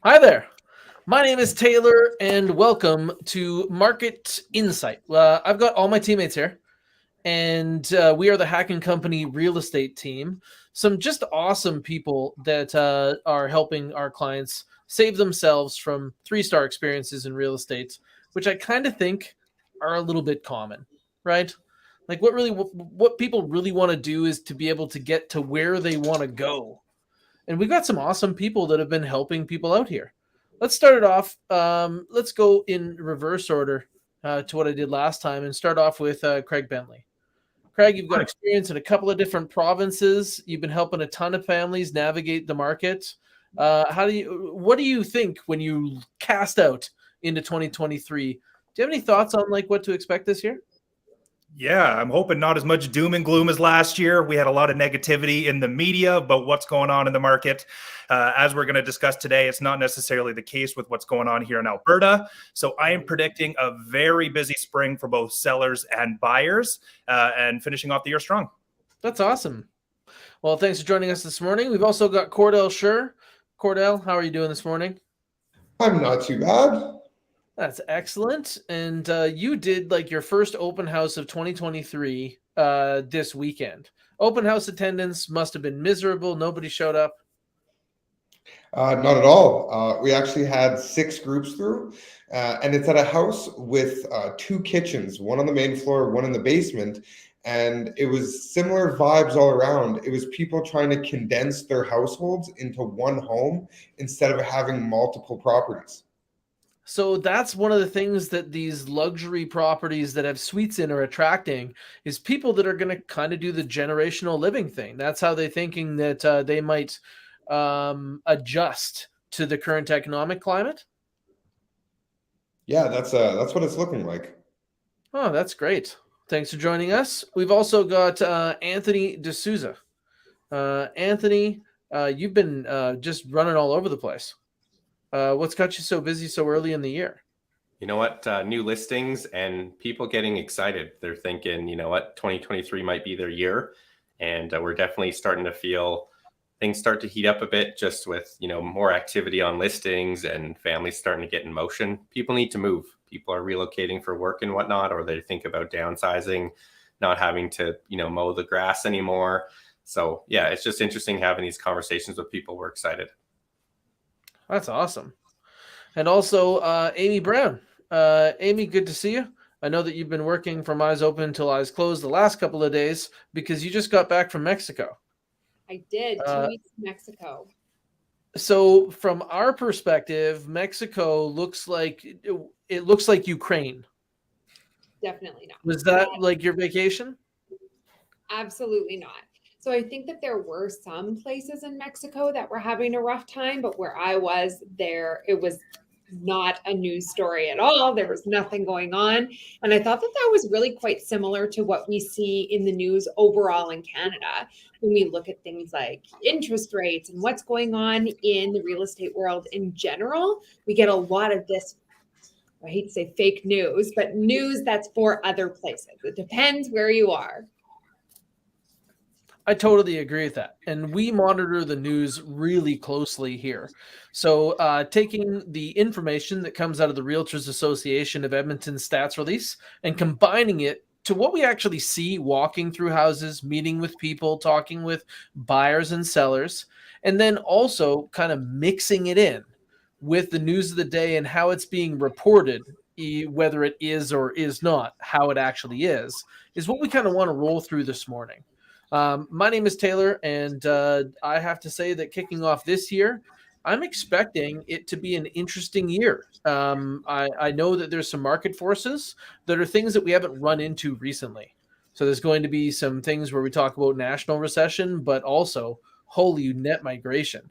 Hi there. My name is Taylor, and welcome to Market Insight. I've got all my teammates here, and we are the Hack& Company real estate team. Some just awesome people that are helping our clients save themselves from three-star experiences in real estate, which I kind of think are a little bit common, right? Like what people really want to do is to be able to get to where they want to go. And we've got some awesome people that have been helping people out here. Let's start it off. Let's go in reverse order to what I did last time and start off with Craig Bentley. Craig, you've got experience in a couple of different provinces. You've been helping a ton of families navigate the market. What do you think when you cast out into 2023? Do you have any thoughts on like what to expect this year? Yeah, I'm hoping not as much doom and gloom as last year. We had a lot of negativity in the media about what's going on in the market. As we're going to discuss today, it's not necessarily the case with what's going on here in Alberta. So I am predicting a very busy spring for both sellers and buyers and finishing off the year strong. That's awesome. Well, thanks for joining us this morning. We've also got Cordell Schur. Cordell, how are you doing this morning? I'm not too bad. That's excellent. And you did like your first open house of 2023 this weekend. Open house attendance must have been miserable. Nobody showed up. Not at all. We actually had 6 groups through, and it's at a house with 2 kitchens, one on the main floor, one in the basement. And it was similar vibes all around. It was people trying to condense their households into one home instead of having multiple properties. So that's one of the things that these luxury properties that have suites in are attracting is people that are going to kind of do the generational living thing. That's how they're thinking that they might adjust to the current economic climate. Yeah, that's what it's looking like. Oh, that's great. Thanks for joining us. We've also got Anthony D'Souza. Anthony, you've been just running all over the place. What's got you so busy so early in the year? You know what? New listings and people getting excited. They're thinking, you know what, 2023 might be their year. And we're definitely starting to feel things start to heat up a bit just with, more activity on listings and families starting to get in motion. People need to move. People are relocating for work and whatnot, or they think about downsizing, not having to, mow the grass anymore. So yeah, it's just interesting having these conversations with people. We're excited. That's awesome. And also, Amy Brown. Amy, good to see you. I know that you've been working from eyes open till eyes closed the last couple of days because you just got back from Mexico. I did. 2 weeks in Mexico. So from our perspective, Mexico looks like Ukraine. Definitely not. Was that like your vacation? Absolutely not. So I think that there were some places in Mexico that were having a rough time, but where I was there, it was not a news story at all. There was nothing going on. And I thought that that was really quite similar to what we see in the news overall in Canada. When we look at things like interest rates and what's going on in the real estate world in general, we get a lot of this, I hate to say fake news, but news that's for other places. It depends where you are. I totally agree with that. And we monitor the news really closely here. So taking the information that comes out of the Realtors Association of Edmonton stats release and combining it to what we actually see walking through houses, meeting with people, talking with buyers and sellers, and then also kind of mixing it in with the news of the day and how it's being reported, whether it is or is not how it actually is what we kind of want to roll through this morning. My name is Taylor, and I have to say that kicking off this year, I'm expecting it to be an interesting year. I know that there's some market forces that are things that we haven't run into recently. So there's going to be some things where we talk about national recession, but also holy net migration,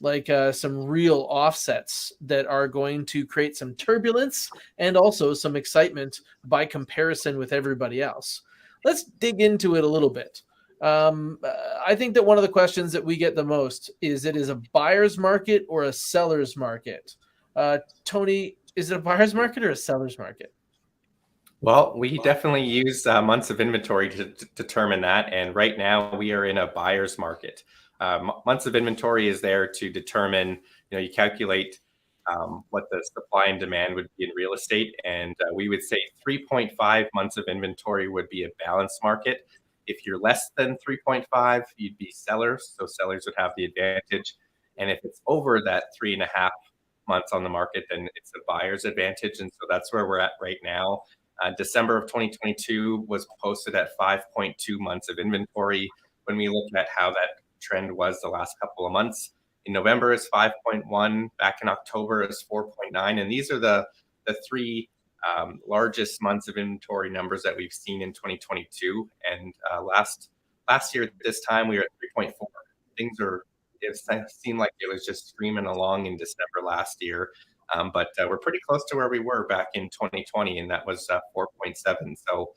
like some real offsets that are going to create some turbulence and also some excitement by comparison with everybody else. Let's dig into it a little bit. I think that one of the questions that we get the most is it is a buyer's market or a seller's market. Tony, is it a buyer's market or a seller's market? Well, we definitely use months of inventory to determine that. And right now we are in a buyer's market. Months of inventory is there to determine, you calculate what the supply and demand would be in real estate. And we would say 3.5 months of inventory would be a balanced market. If you're less than 3.5, you'd be sellers. So sellers would have the advantage. And if it's over that 3.5 months on the market, then it's a buyer's advantage. And so that's where we're at right now. December of 2022 was posted at 5.2 months of inventory. When we look at how that trend was the last couple of months, in November is 5.1, back in October is 4.9. And these are the three largest months of inventory numbers that we've seen in 2022. And last year, this time, we were at 3.4. It seemed like it was just screaming along in December last year. But we're pretty close to where we were back in 2020, and that was 4.7. So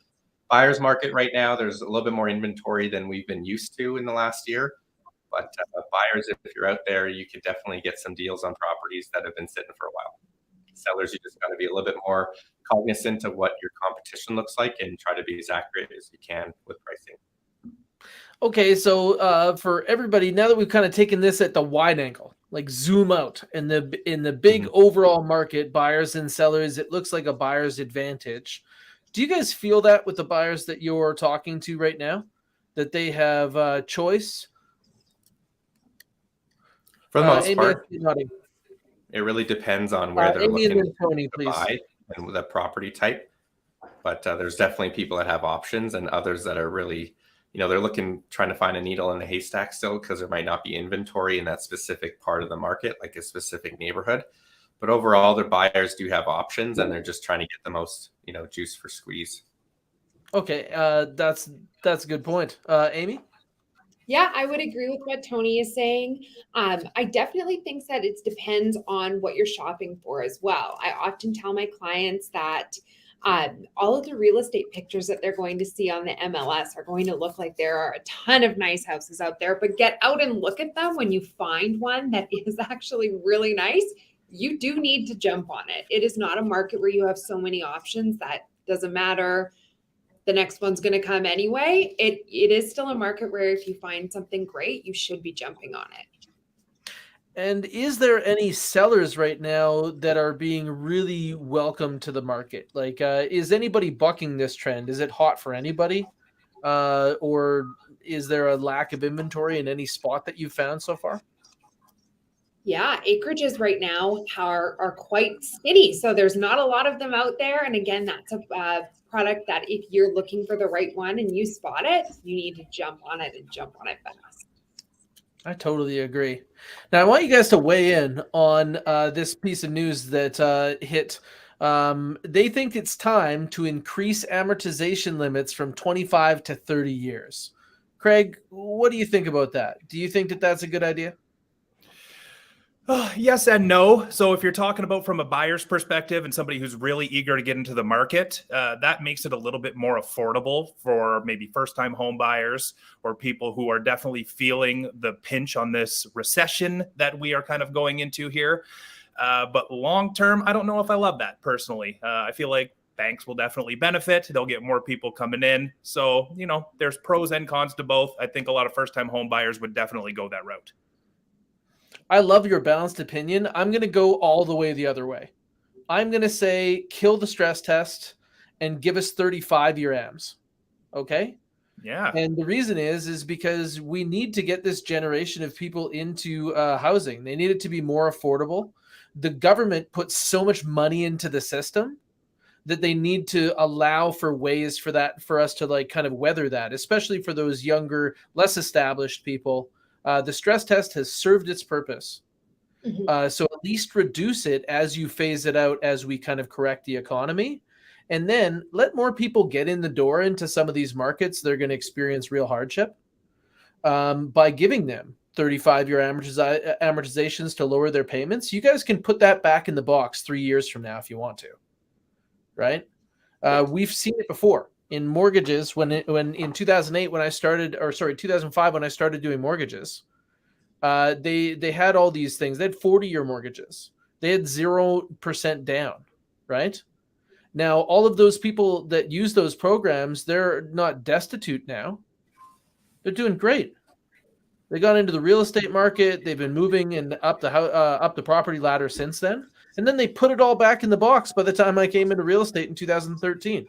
buyer's market right now, there's a little bit more inventory than we've been used to in the last year. But buyers, if you're out there, you could definitely get some deals on properties that have been sitting for a while. Sellers, you just got to be a little bit more cognizant of what your competition looks like and try to be as accurate as you can with pricing. Okay, so for everybody, now that we've kind of taken this at the wide angle, like zoom out in the big overall market, buyers and sellers, it looks like a buyer's advantage. Do you guys feel that with the buyers that you're talking to right now, that they have choice? For the most part, nodding. It really depends on where they're Amy looking and Tony, to buy and the property type. But there's definitely people that have options and others that are really, they're trying to find a needle in the haystack still because there might not be inventory in that specific part of the market, like a specific neighborhood. But overall, the buyers do have options and they're just trying to get the most, juice for squeeze. Okay, that's a good point. Amy? Yeah, I would agree with what Tony is saying. I definitely think that it depends on what you're shopping for as well. I often tell my clients that all of the real estate pictures that they're going to see on the MLS are going to look like there are a ton of nice houses out there, but get out and look at them. When you find one that is actually really nice, you do need to jump on it. It is not a market where you have so many options that doesn't matter. The next one's going to come anyway. It is still a market where if you find something great, you should be jumping on it. And is there any sellers right now that are being really welcome to the market? Like, is anybody bucking this trend? Is it hot for anybody? Or is there a lack of inventory in any spot that you've found so far? Yeah, acreages right now are quite skinny. So there's not a lot of them out there. And again, that's a product that if you're looking for the right one and you spot it, you need to jump on it and jump on it fast. I totally agree. Now, I want you guys to weigh in on this piece of news that hit. They think it's time to increase amortization limits from 25 to 30 years. Craig, what do you think about that? Do you think that that's a good idea? Yes and no. So if you're talking about from a buyer's perspective and somebody who's really eager to get into the market, that makes it a little bit more affordable for maybe first-time home buyers or people who are definitely feeling the pinch on this recession that we are kind of going into here. But long-term, I don't know if I love that personally. I feel like banks will definitely benefit. They'll get more people coming in. So, there's pros and cons to both. I think a lot of first-time home buyers would definitely go that route. I love your balanced opinion. I'm going to go all the way the other way. I'm going to say kill the stress test and give us 35-year AMs. Okay? Yeah. And the reason is because we need to get this generation of people into housing. They need it to be more affordable. The government puts so much money into the system that they need to allow for ways for us to kind of weather that, especially for those younger, less established people. The stress test has served its purpose. Mm-hmm. So at least reduce it as you phase it out, as we kind of correct the economy. And then let more people get in the door into some of these markets. They're going to experience real hardship by giving them 35-year amortizations to lower their payments. You guys can put that back in the box 3 years from now if you want to. Right? We've seen it before. In mortgages, when in 2008 when I started, 2005 when I started doing mortgages, they had all these things. They had 40-year mortgages. They had 0% down, right? Now all of those people that use those programs, they're not destitute now. They're doing great. They got into the real estate market. They've been moving and up the property ladder since then. And then they put it all back in the box by the time I came into real estate in 2013.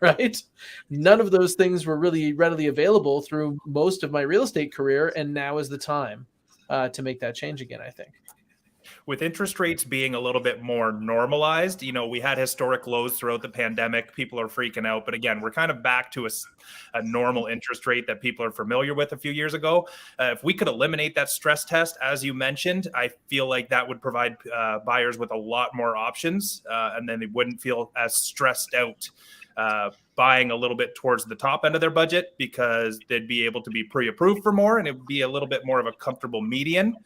Right? None of those things were really readily available through most of my real estate career. And now is the time to make that change again, I think. With interest rates being a little bit more normalized, we had historic lows throughout the pandemic. People are freaking out. But again, we're kind of back to a normal interest rate that people are familiar with a few years ago. If we could eliminate that stress test, as you mentioned, I feel like that would provide buyers with a lot more options, and then they wouldn't feel as stressed out buying a little bit towards the top end of their budget, because they'd be able to be pre-approved for more, and it would be a little bit more of a comfortable median.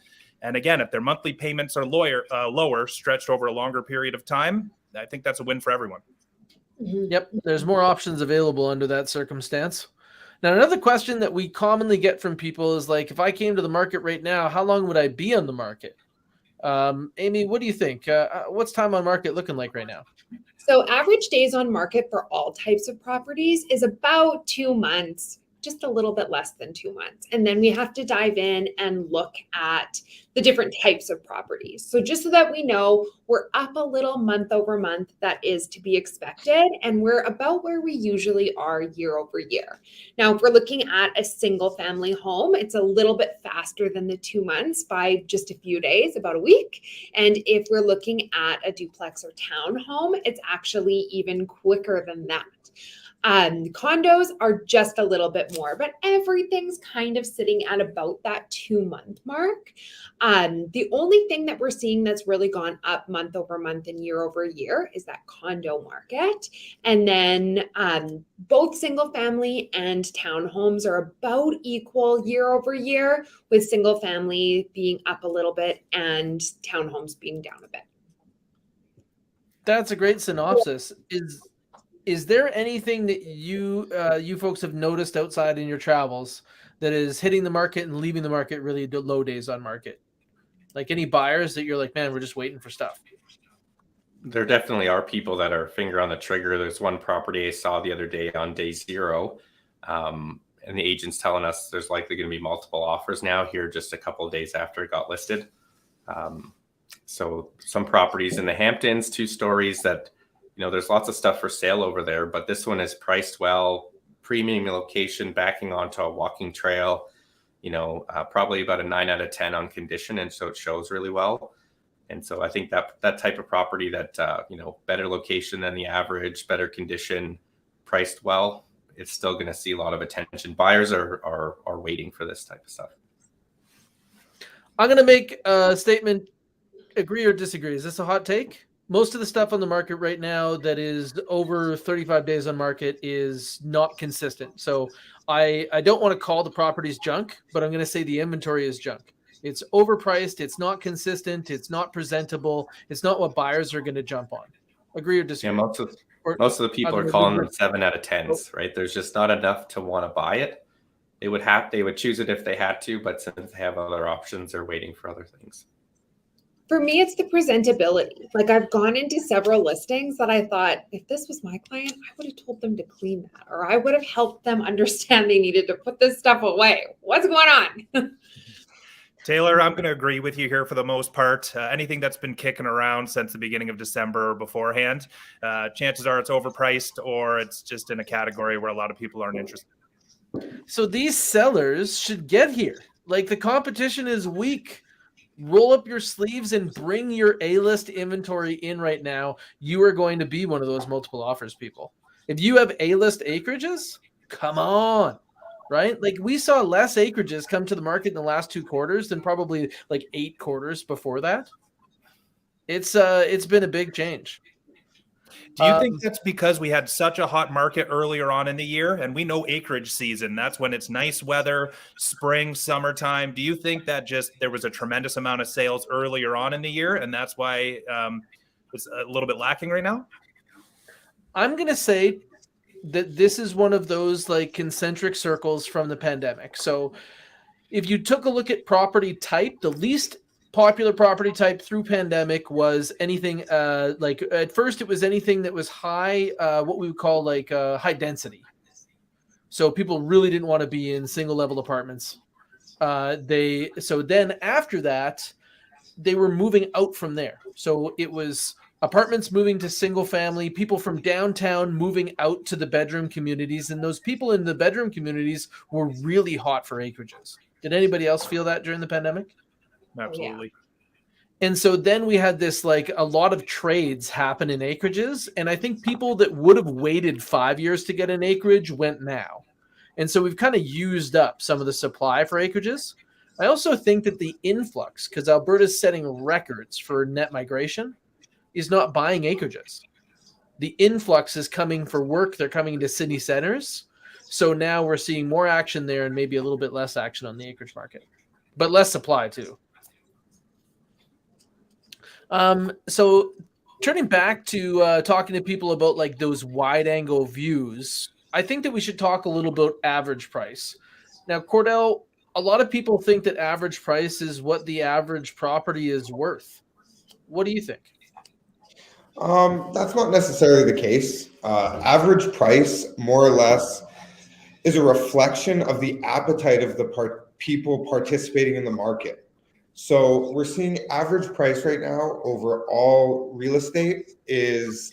And again, if their monthly payments are lower, stretched over a longer period of time, I think that's a win for everyone. Yep, there's more options available under that circumstance. Now, another question that we commonly get from people is like, if I came to the market right now, how long would I be on the market? Amy, what do you think? What's time on market looking like right now? So average days on market for all types of properties is about 2 months, just a little bit less than 2 months. And then we have to dive in and look at the different types of properties. So just so that we know, we're up a little month over month, that is to be expected. And we're about where we usually are year over year. Now, if we're looking at a single family home, it's a little bit faster than the 2 months by just a few days, about a week. And if we're looking at a duplex or townhome, it's actually even quicker than that. Condos are just a little bit more, but everything's kind of sitting at about that 2 month mark. The only thing that we're seeing that's really gone up month over month and year over year is that condo market. And then both single family and townhomes are about equal year over year, with single family being up a little bit and townhomes being down a bit. That's a great synopsis. Is there anything that you folks have noticed outside in your travels that is hitting the market and leaving the market really low days on market? Like any buyers that you're like, man, we're just waiting for stuff? There definitely are people that are finger on the trigger. There's one property I saw the other day on day 0. And the agent's telling us there's likely going to be multiple offers now here just a couple of days after it got listed. So some properties in the Hamptons, 2 stories that, there's lots of stuff for sale over there, but this one is priced well, premium location, backing onto a walking trail, probably about a 9 out of 10 on condition. And so it shows really well. And so I think that type of property that, better location than the average, better condition, priced well, it's still going to see a lot of attention. Buyers are waiting for this type of stuff. I'm going to make a statement, agree or disagree. Is this a hot take? Most of the stuff on the market right now that is over 35 days on market is not consistent. So I don't want to call the properties junk, but I'm going to say the inventory is junk. It's overpriced. It's not consistent. It's not presentable. It's not what buyers are going to jump on. Agree or disagree? Yeah, most of the people are calling them 7 out of 10s, right? There's just not enough to want to buy it. They would choose it if they had to, but since they have other options, they're waiting for other things. For me, it's the presentability. Like, I've gone into several listings that I thought, if this was my client, I would have told them to clean that, or I would have helped them understand they needed to put this stuff away. What's going on? Taylor, I'm going to agree with you here for the most part. Anything that's been kicking around since the beginning of December or beforehand, chances are it's overpriced, or it's just in a category where a lot of people aren't interested. So these sellers should get here. Like, the competition is weak. Roll up your sleeves and bring your A-list inventory in right now. You are going to be one of those multiple offers people. If you have A-list acreages, come on, right? Like, we saw less acreages come to the market in the last 2 quarters than probably like 8 quarters before that. It's been a big change. Do you think that's because we had such a hot market earlier on in the year, and we know acreage season, that's when it's nice weather, spring, summertime. Do you think that just there was a tremendous amount of sales earlier on in the year, and that's why it's a little bit lacking right now? I'm going to say that this is one of those like concentric circles from the pandemic. So if you took a look at property type, the least popular property type through pandemic was anything like at first it was anything that was high, what we would call like high density. So people really didn't want to be in single level apartments. So then after that, they were moving out from there. So it was apartments moving to single family, people from downtown moving out to the bedroom communities, and those people in the bedroom communities were really hot for acreages. Did anybody else feel that during the pandemic? Absolutely. And so then we had this, like, a lot of trades happen in acreages. And I think people that would have waited 5 years to get an acreage went now. And so we've kind of used up some of the supply for acreages. I also think that the influx, because Alberta's setting records for net migration, is not buying acreages. The influx is coming for work. They're coming into city centers. So now we're seeing more action there and maybe a little bit less action on the acreage market, but less supply too. So turning back to talking to people about like those wide angle views, I think that we should talk a little about average price. Now, Cordell, a lot of people think that average price is what the average property is worth. What do you think? That's not necessarily the case. Average price, more or less, is a reflection of the appetite of the people participating in the market. So we're seeing average price right now over all real estate is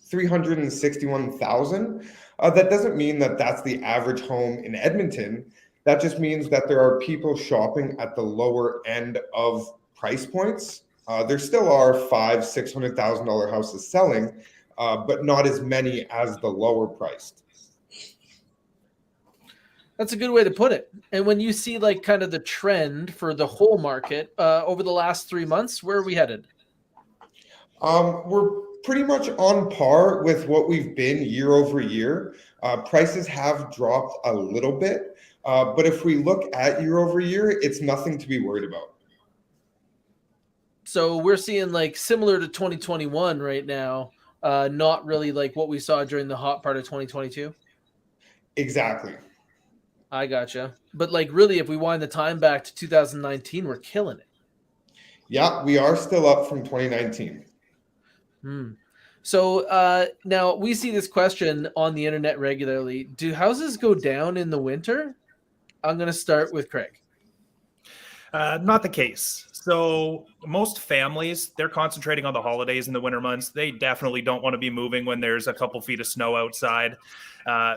361,000. That doesn't mean that that's the average home in Edmonton. That just means that there are people shopping at the lower end of price points. There still are $500,000-$600,000 houses selling, but not as many as the lower priced. That's a good way to put it. And when you see like kind of the trend for the whole market over the last 3 months, where are we headed? We're pretty much on par with what we've been year over year. Prices have dropped a little bit, but if we look at year over year, it's nothing to be worried about. So we're seeing like similar to 2021 right now, not really like what we saw during the hot part of 2022. Exactly. I gotcha. But like really, if we wind the time back to 2019, we're killing it. Yeah, we are still up from 2019. So now we see this question on the internet regularly. Do houses go down in the winter? I'm going to start with Craig. Not the case. So most families, they're concentrating on the holidays in the winter months. They definitely don't want to be moving when there's a couple feet of snow outside.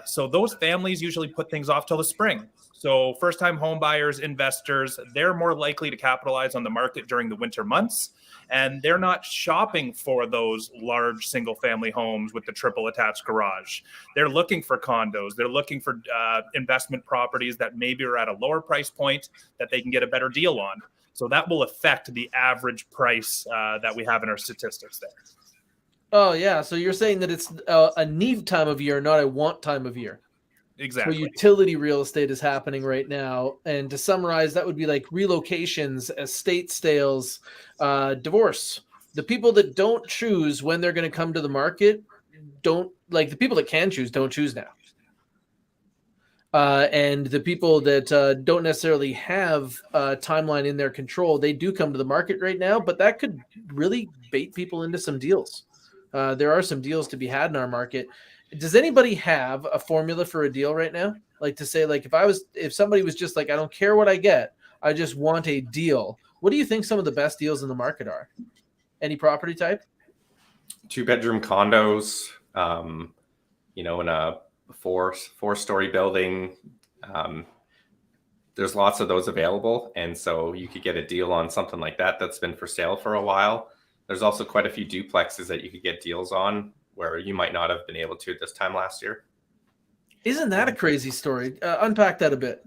So those families usually put things off till the spring. So first-time home buyers, investors, they're more likely to capitalize on the market during the winter months. And they're not shopping for those large single-family homes with the triple attached garage. They're looking for condos. They're looking for investment properties that maybe are at a lower price point that they can get a better deal on. So that will affect the average price that we have in our statistics there. Oh, yeah. So you're saying that it's a need time of year, not a want time of year. Exactly. So utility real estate is happening right now. And to summarize, that would be like relocations, estate sales, divorce. The people that don't choose when they're going to come to the market don't, like the people that can choose don't choose now. And the people that don't necessarily have a timeline in their control, they do come to the market right now, but that could really bait people into some deals. There are some deals to be had in our market. Does anybody have a formula for a deal right now? Like to say, like if somebody was just like, I don't care what I get, I just want a deal. What do you think some of the best deals in the market are? Any property type? 2-bedroom condos, in a four-story building. There's lots of those available. And so you could get a deal on something like that that's been for sale for a while. There's also quite a few duplexes that you could get deals on where you might not have been able to this time last year. Isn't that a crazy story? Unpack that a bit.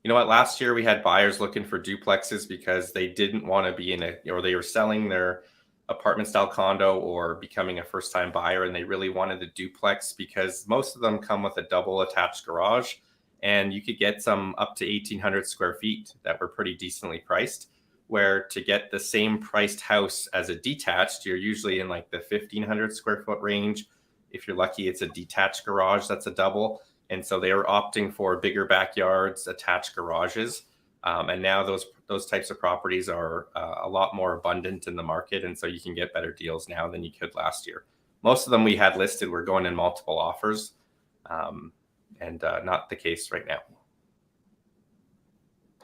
You know what? Last year we had buyers looking for duplexes because they didn't want to be or they were selling their apartment style condo or becoming a first time buyer, and they really wanted a duplex because most of them come with a double attached garage, and you could get some up to 1,800 square feet that were pretty decently priced, where to get the same priced house as a detached, you're usually in like the 1,500 square foot range. If you're lucky, it's a detached garage that's a double. And so they were opting for bigger backyards, attached garages. And now those types of properties are a lot more abundant in the market. And so you can get better deals now than you could last year. Most of them we had listed were going in multiple offers, and not the case right now.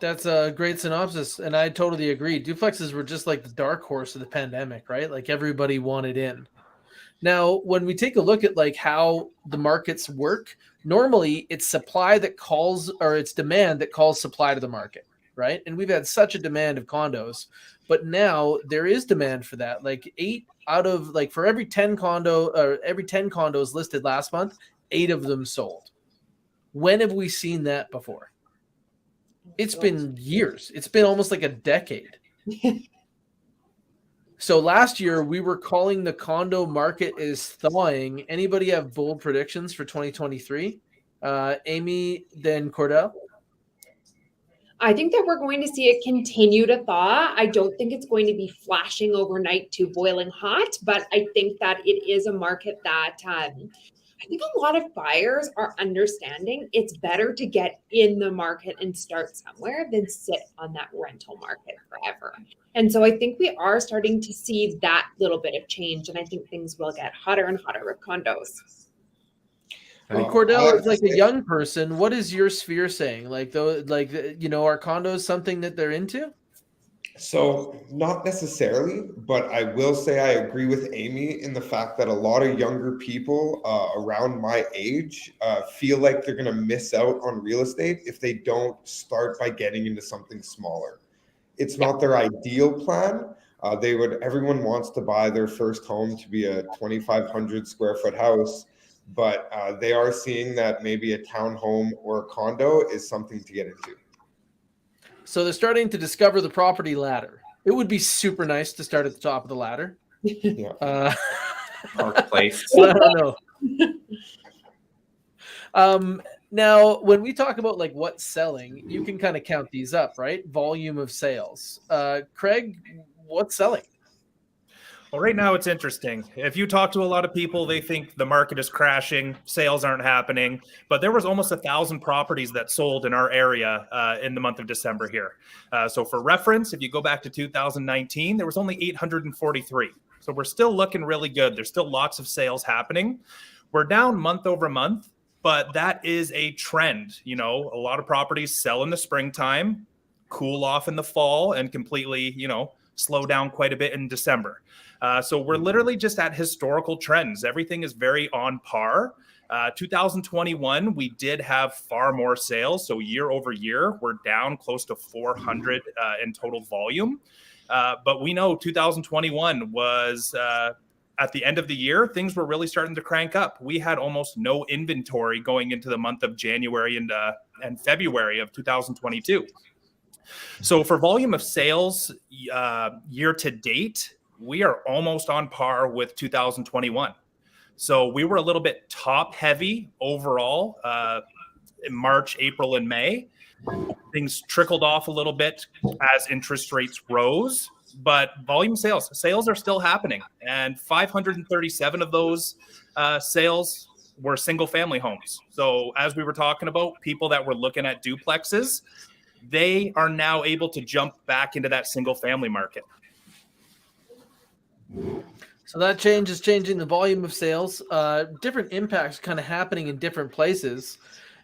That's a great synopsis, and I totally agree. Duplexes were just like the dark horse of the pandemic, right? Like everybody wanted in. Now, when we take a look at like how the markets work, normally it's supply that calls, or it's demand that calls supply to the market, right? And we've had such a demand of condos, but now there is demand for that. Like 8 out of, like, for every 10 condos listed last month, 8 of them sold. When have we seen that before? It's been years. It's been almost like a decade. So last year we were calling the condo market is thawing. Anybody have bold predictions for 2023? Amy, then Cordell. I think that we're going to see it continue to thaw. I don't think it's going to be flashing overnight to boiling hot, but I think that it is a market that I think a lot of buyers are understanding it's better to get in the market and start somewhere than sit on that rental market forever. And so I think we are starting to see that little bit of change, and I think things will get hotter and hotter with condos. I mean, Cordell, as like a young person, what is your sphere saying? Like, though, like, you know, are condos something that they're into? So not necessarily, but I will say I agree with Amy in the fact that a lot of younger people around my age feel like they're going to miss out on real estate if they don't start by getting into something smaller. It's not their ideal plan. Everyone wants to buy their first home to be a 2,500 square foot house, but they are seeing that maybe a townhome or a condo is something to get into. So they're starting to discover the property ladder. It would be super nice to start at the top of the ladder. Yeah. Park Place. But I don't know. Now, when we talk about like what's selling, you can kind of count these up, right? Volume of sales. Craig, what's selling? Well, right now it's interesting. If you talk to a lot of people, they think the market is crashing, sales aren't happening, but there was almost 1,000 properties that sold in our area in the month of December here. So for reference, if you go back to 2019, there was only 843. So we're still looking really good. There's still lots of sales happening. We're down month over month, but that is a trend. You know, a lot of properties sell in the springtime, cool off in the fall, and completely, you know, slow down quite a bit in December. So we're literally just at historical trends. Everything is very on par. 2021, we did have far more sales. So year over year, we're down close to 400 in total volume. But we know 2021 was at the end of the year, things were really starting to crank up. We had almost no inventory going into the month of January and February of 2022. So for volume of sales year to date, we are almost on par with 2021. So we were a little bit top heavy overall in March, April, and May. Things trickled off a little bit as interest rates rose, but volume sales are still happening. And 537 of those sales were single family homes. So as we were talking about, people that were looking at duplexes, they are now able to jump back into that single family market. So that change is changing the volume of sales. Different impacts kind of happening in different places.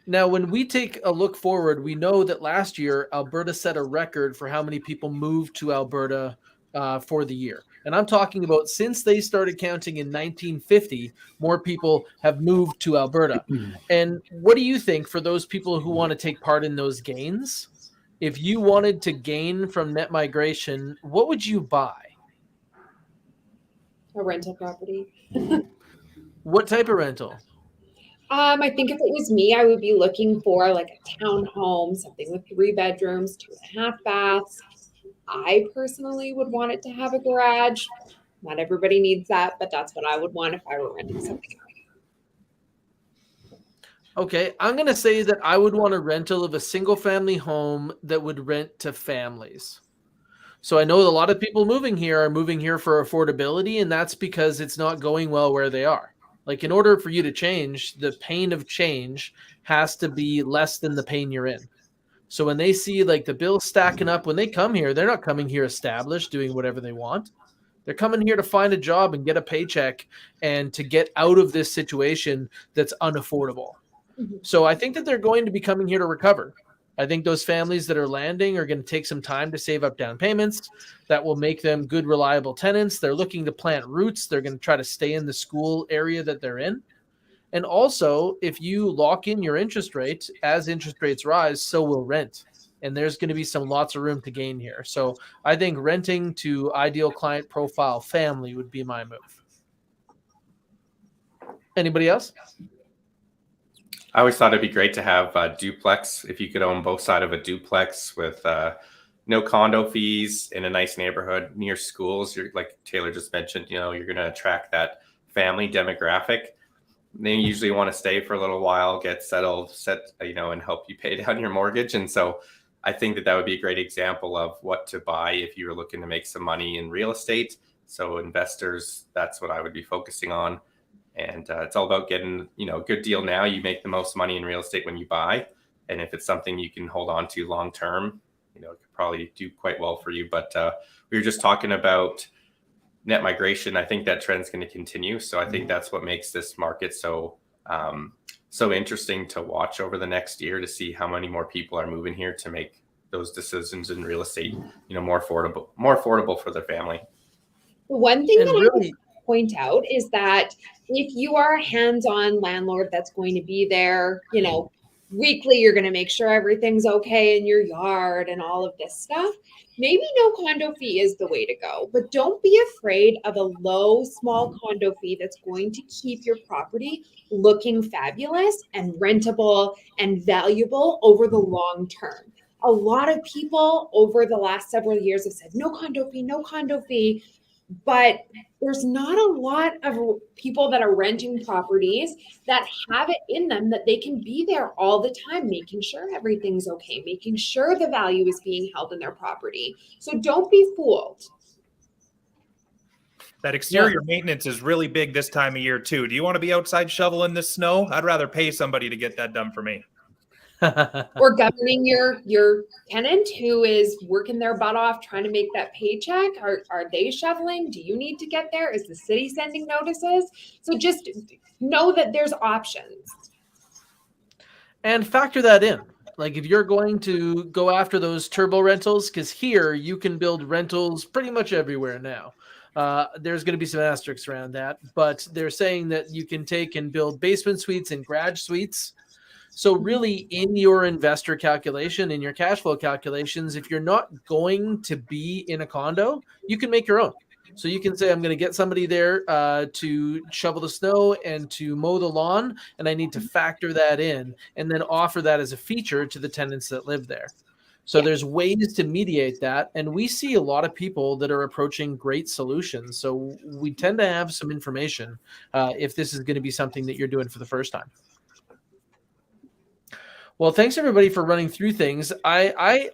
Now, when we take a look forward, we know that last year, Alberta set a record for how many people moved to Alberta for the year. And I'm talking about since they started counting in 1950, more people have moved to Alberta. And what do you think for those people who want to take part in those gains? If you wanted to gain from net migration, what would you buy? A rental property. What type of rental? I think if it was me, I would be looking for like a townhome, something with 3 bedrooms, 2.5 baths. I personally would want it to have a garage. Not everybody needs that, but that's what I would want if I were renting something. Okay, I'm going to say that I would want a rental of a single family home that would rent to families. So I know a lot of people moving here are moving here for affordability, and that's because it's not going well where they are. Like, in order for you to change, the pain of change has to be less than the pain you're in. So when they see like the bills stacking up, when they come here, they're not coming here established doing whatever they want. They're coming here to find a job and get a paycheck and to get out of this situation that's unaffordable. So I think that they're going to be coming here to recover. I think those families that are landing are going to take some time to save up down payments. That will make them good, reliable tenants. They're looking to plant roots. They're going to try to stay in the school area that they're in. And also, if you lock in your interest rate, as interest rates rise, so will rent. And there's going to be lots of room to gain here. So I think renting to ideal client profile family would be my move. Anybody else? I always thought it'd be great to have a duplex. If you could own both sides of a duplex with no condo fees in a nice neighborhood near schools. You're, like Taylor just mentioned, you're going to attract that family demographic. They usually want to stay for a little while, get settled, and help you pay down your mortgage. And so I think that would be a great example of what to buy if you were looking to make some money in real estate. So investors, that's what I would be focusing on. And it's all about getting, a good deal now. You make the most money in real estate when you buy. And if it's something you can hold on to long term, it could probably do quite well for you. But we were just talking about net migration. I think that trend's going to continue. So I think that's what makes this market so interesting to watch over the next year, to see how many more people are moving here to make those decisions in real estate, more affordable for their family. One thing that really, I would point out is that if you are a hands-on landlord that's going to be there, weekly, you're going to make sure everything's okay in your yard and all of this stuff, maybe no condo fee is the way to go. But don't be afraid of a low, small condo fee that's going to keep your property looking fabulous and rentable and valuable over the long term. A lot of people over the last several years have said, no condo fee, no condo fee. But there's not a lot of people that are renting properties that have it in them that they can be there all the time, making sure everything's okay, making sure the value is being held in their property. So don't be fooled. That exterior maintenance is really big this time of year too. Do you want to be outside shoveling the snow? I'd rather pay somebody to get that done for me. Or governing your tenant who is working their butt off trying to make that paycheck. Are they shoveling? Do you need to get there? Is the city sending notices? So just know that there's options. And factor that in. Like if you're going to go after those turbo rentals, because here you can build rentals pretty much everywhere now. There's going to be some asterisks around that, but they're saying that you can take and build basement suites and garage suites. So really in your investor calculation, in your cash flow calculations, if you're not going to be in a condo, you can make your own. So you can say, I'm going to get somebody there to shovel the snow and to mow the lawn, and I need to factor that in and then offer that as a feature to the tenants that live there. So there's ways to mediate that. And we see a lot of people that are approaching great solutions. So we tend to have some information if this is going to be something that you're doing for the first time. Well, thanks everybody for running through things. I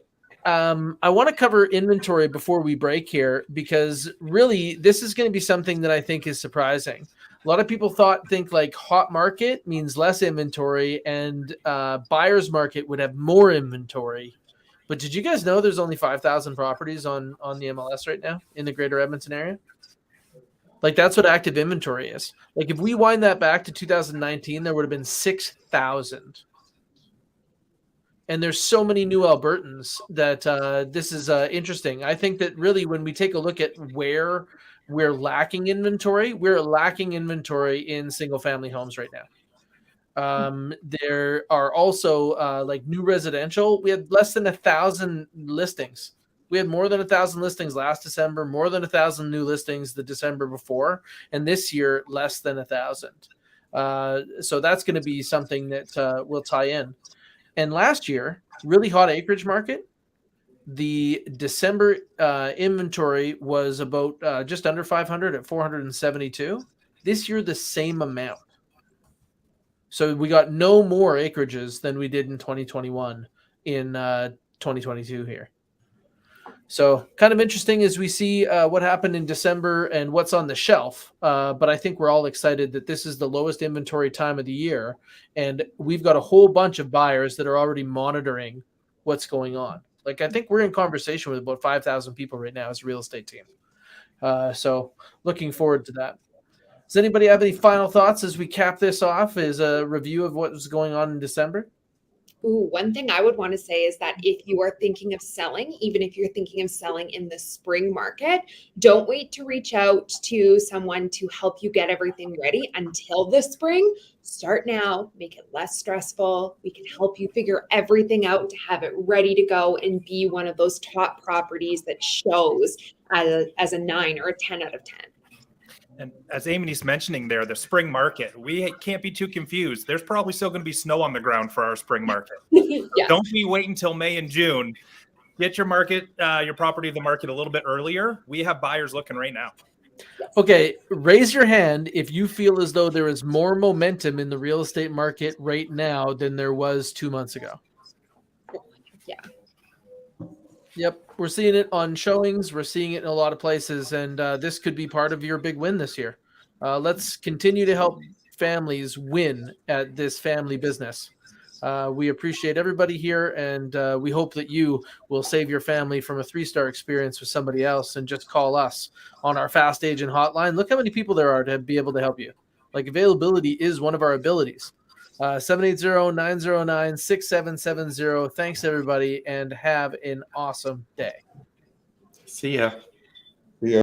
want to cover inventory before we break here, because really this is going to be something that I think is surprising. A lot of people think like hot market means less inventory and buyer's market would have more inventory. But did you guys know there's only 5,000 properties on the MLS right now in the greater Edmonton area? Like that's what active inventory is. Like if we wind that back to 2019, there would have been 6,000. And there's so many new Albertans that this is interesting. I think that really when we take a look at where we're lacking inventory in single family homes right now. There are also like new residential. We had less than 1,000 listings. We had more than 1,000 listings last December, more than 1,000 new listings the December before, and this year less than 1,000. So that's going to be something that will tie in. And last year, really hot acreage market, the December inventory was about just under 500 at 472. This year, the same amount. So we got no more acreages than we did in 2021 in 2022 here. So kind of interesting as we see what happened in December and what's on the shelf. But I think we're all excited that this is the lowest inventory time of the year. And we've got a whole bunch of buyers that are already monitoring what's going on. Like I think we're in conversation with about 5,000 people right now as a real estate team. So looking forward to that. Does anybody have any final thoughts as we cap this off as a review of what was going on in December? Ooh, one thing I would want to say is that if you are thinking of selling, even if you're thinking of selling in the spring market, don't wait to reach out to someone to help you get everything ready until the spring. Start now, make it less stressful. We can help you figure everything out to have it ready to go and be one of those top properties that shows as a 9 or a 10 out of 10. And as Amy's mentioning there, the spring market, we can't be too confused. There's probably still going to be snow on the ground for our spring market. Yeah. Don't be waiting until May and June. Get your property to the market a little bit earlier. We have buyers looking right now. Okay, raise your hand if you feel as though there is more momentum in the real estate market right now than there was 2 months ago. Yeah. Yep, we're seeing it on showings. We're seeing it in a lot of places, and this could be part of your big win this year. Let's continue to help families win at this family business. We appreciate everybody here, and we hope that you will save your family from a 3-star experience with somebody else and just call us on our fast agent hotline. Look how many people there are to be able to help you. Like, availability is one of our abilities. 780-909-6770. Thanks, everybody, and have an awesome day. See ya.